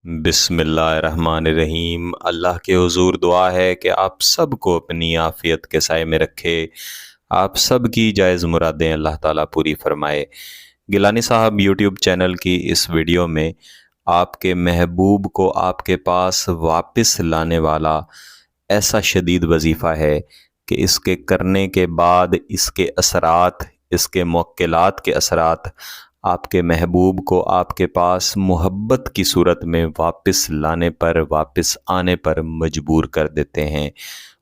बिस्मिल्लाहिर्रहमानिर्रहीम। अल्लाह के हुजूर दुआ है कि आप सब को अपनी आफ़ियत के साए में रखे। आप सब की जायज़ मुरादें अल्लाह ताला पूरी फरमाए। गिलानी साहब यूट्यूब चैनल की इस वीडियो में आपके महबूब को आपके पास वापस लाने वाला ऐसा शदीद वजीफ़ा है कि इसके करने के बाद इसके असरात, इसके मुअक्किलात के असरात आपके महबूब को आपके पास मोहब्बत की सूरत में वापस लाने पर, वापस आने पर मजबूर कर देते हैं।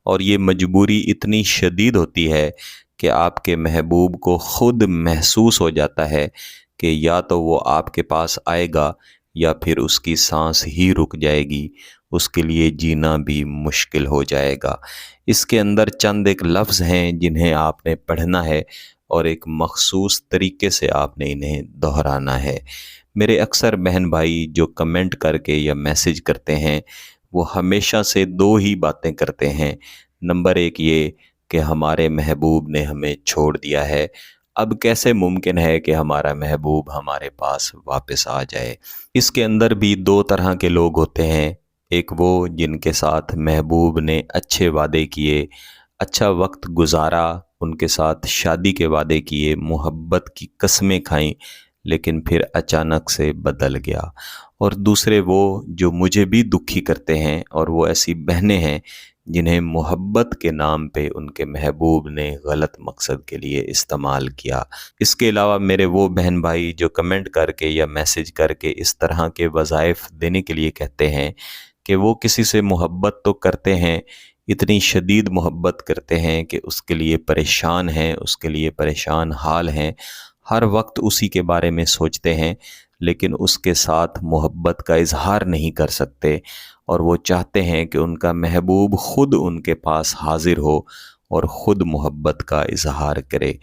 और ये मजबूरी इतनी शदीद होती है कि आपके महबूब को ख़ुद महसूस हो जाता है कि या तो वो आपके पास आएगा या फिर उसकी सांस ही रुक जाएगी, उसके लिए जीना भी मुश्किल हो जाएगा। इसके अंदर चंद एक लफ्ज़ हैं जिन्हें आपने पढ़ना है और एक मखसूस तरीके से आपने इन्हें दोहराना है। मेरे अक्सर बहन भाई जो कमेंट करके या मैसेज करते हैं वो हमेशा से दो ही बातें करते हैं। नंबर एक ये कि हमारे महबूब ने हमें छोड़ दिया है, अब कैसे मुमकिन है कि हमारा महबूब हमारे पास वापस आ जाए। इसके अंदर भी दो तरह के लोग होते हैं। एक वो जिनके साथ महबूब ने अच्छे वादे किए, अच्छा वक्त गुजारा, उनके साथ शादी के वादे किए, मोहब्बत की कस्में खाईं, लेकिन फिर अचानक से बदल गया। और दूसरे वो जो मुझे भी दुखी करते हैं, और वो ऐसी बहनें हैं जिन्हें मोहब्बत के नाम पे उनके महबूब ने गलत मकसद के लिए इस्तेमाल किया। इसके अलावा मेरे वो बहन भाई जो कमेंट करके या मैसेज करके इस तरह के वज़ाइफ देने के लिए कहते हैं कि वो किसी से मोहब्बत तो करते हैं, इतनी शदीद मोहब्बत करते हैं कि उसके लिए परेशान हैं, उसके लिए परेशान हाल हैं, हर वक्त उसी के बारे में सोचते हैं, लेकिन उसके साथ मोहब्बत का इजहार नहीं कर सकते। और वो चाहते हैं कि उनका महबूब ख़ुद उनके पास हाजिर हो और ख़ुद मोहब्बत का इजहार करे।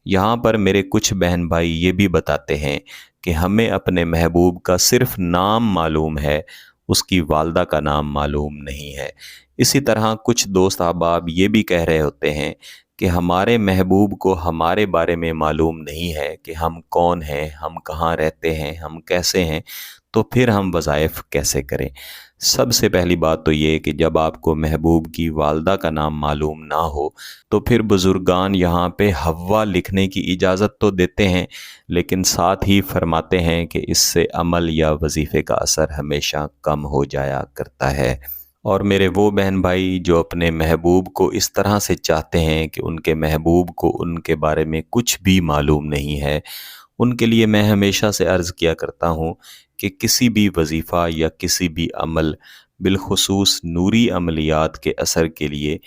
यहाँ पर मेरे कुछ बहन भाई ये भी बताते हैं कि हमें अपने महबूब का सिर्फ़ नाम मालूम है, उसकी वालदा का नाम मालूम नहीं है। इसी तरह कुछ दोस्त अहबाब ये भी कह रहे होते हैं कि हमारे महबूब को हमारे बारे में मालूम नहीं है कि हम कौन हैं, हम कहाँ रहते हैं, हम कैसे हैं, तो फिर हम वज़ाइफ कैसे करें। सबसे पहली बात तो ये कि जब आपको महबूब की वालदा का नाम मालूम ना हो तो फिर बुज़ुर्गान यहाँ पे हव्वा लिखने की इजाज़त तो देते हैं, लेकिन साथ ही फरमाते हैं कि इससे अमल या वजीफ़े का असर हमेशा कम हो जाया करता है। और मेरे वो बहन भाई जो अपने महबूब को इस तरह से चाहते हैं कि उनके महबूब को उनके बारे में कुछ भी मालूम नहीं है, उनके लिए मैं हमेशा से अर्ज़ किया करता हूँ कि किसी भी वजीफ़ा या किसी भी अमल, बिलखुसूस नूरी अमलियात के असर के लिए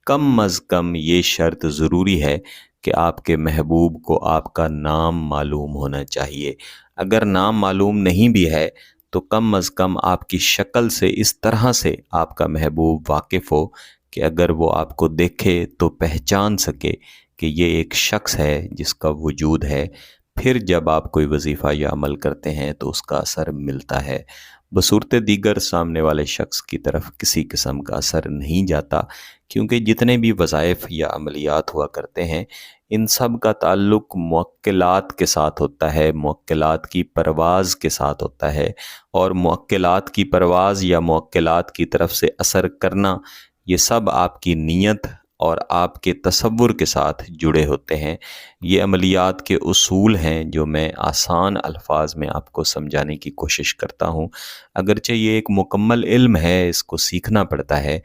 कम अज़ कम ये शर्त ज़रूरी है कि आपके महबूब को आपका नाम मालूम होना चाहिए। अगर नाम मालूम नहीं भी है तो कम अज़ कम आपकी शक्ल से इस तरह से आपका महबूब वाकिफ़ हो कि अगर वो आपको देखे तो पहचान सके कि ये एक शख्स है जिसका वजूद है। फिर जब आप कोई वजीफ़ा या अमल करते हैं तो उसका असर मिलता है। बसूरत दीगर सामने वाले शख्स की तरफ किसी किस्म का असर नहीं जाता, क्योंकि जितने भी वज़ाइफ या अमलियात हुआ करते हैं इन सब का ताल्लुक़ मुअक्किलात के साथ होता है, मुअक्किलात की परवाज़ के साथ होता है। और मुअक्किलात की परवाज़ या मुअक्किलात की तरफ से असर करना, ये सब आपकी नीयत और आपके तसव्वुर के साथ जुड़े होते हैं। ये अमलियात के उसूल हैं जो मैं आसान अल्फाज में आपको समझाने की कोशिश करता हूँ। अगरचे ये एक मुकम्मल इल्म है, इसको सीखना पड़ता है,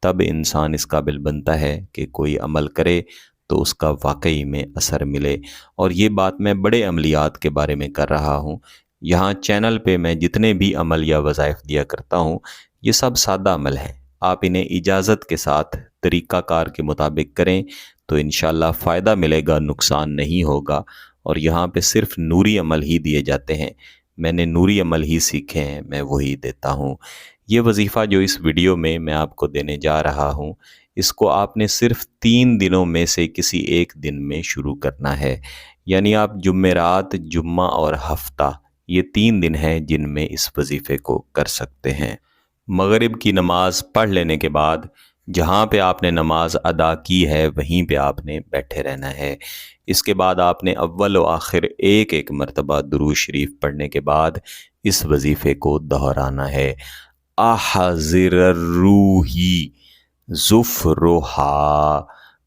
तब इंसान इस काबिल बनता है कि कोई अमल करे तो उसका वाकई में असर मिले। और ये बात मैं बड़े अमलियात के बारे में कर रहा हूँ। यहाँ चैनल पे मैं जितने भी अमल या वज़ाइफ दिया करता हूँ ये सब सादा अमल हैं। आप इन्हें इजाज़त के साथ तरीक़ाकार के मुताबिक करें तो इंशाअल्लाह फ़ायदा मिलेगा, नुकसान नहीं होगा। और यहाँ पे सिर्फ़ नूरी अमल ही दिए जाते हैं, मैंने नूरी अमल ही सीखे हैं, मैं वही देता हूँ। ये वजीफ़ा जो इस वीडियो में मैं आपको देने जा रहा हूँ, इसको आपने सिर्फ़ 3 दिनों में से किसी एक दिन में शुरू करना है। यानी आप जुम्मेरात, जुम्मा और हफ्ता, ये 3 दिन हैं जिनमें इस वजीफ़े को कर सकते हैं। मगरिब की नमाज़ पढ़ लेने के बाद جہاں پہ آپ نے نماز ادا کی ہے وہیں پہ آپ نے بیٹھے رہنا ہے۔ اس کے بعد آپ نے اول و آخر ایک ایک مرتبہ درود شریف پڑھنے کے بعد اس وظیفے کو دہرانا ہے۔ احضر الروحی ظفرھا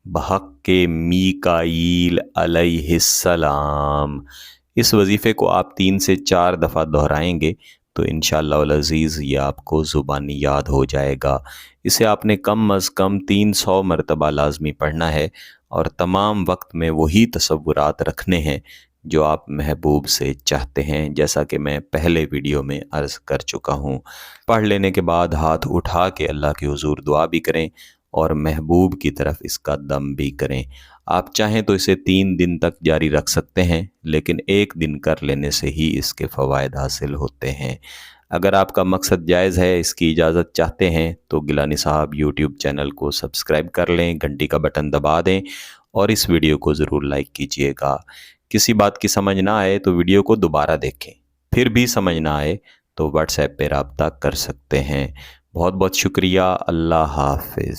بحق میکائیل علیہ السلام۔ اس وظیفے کو آپ 3 سے 4 دفعہ دہرائیں گے تو انشاءاللہ العزیز یہ آپ کو زبانی یاد ہو جائے گا۔ اسے آپ نے کم از کم 300 مرتبہ لازمی پڑھنا ہے اور تمام وقت میں وہی تصورات رکھنے ہیں جو آپ محبوب سے چاہتے ہیں، جیسا کہ میں پہلے ویڈیو میں عرض کر چکا ہوں۔ پڑھ لینے کے بعد ہاتھ اٹھا کے اللہ کے حضور دعا بھی کریں اور محبوب کی طرف اس کا دم بھی کریں۔ آپ چاہیں تو اسے 3 دن تک جاری رکھ سکتے ہیں، لیکن 1 دن کر لینے سے ہی اس کے فوائد حاصل ہوتے ہیں۔ اگر آپ کا مقصد جائز ہے، اس کی اجازت چاہتے ہیں تو گیلانی صاحب یوٹیوب چینل کو سبسکرائب کر لیں، گھنٹی کا بٹن دبا دیں اور اس ویڈیو کو ضرور لائک کیجئے گا۔ کسی بات کی سمجھ نہ آئے تو ویڈیو کو دوبارہ دیکھیں، پھر بھی سمجھ نہ آئے تو واٹس ایپ پہ رابطہ کر سکتے ہیں۔ بہت بہت شکریہ۔ اللہ حافظ۔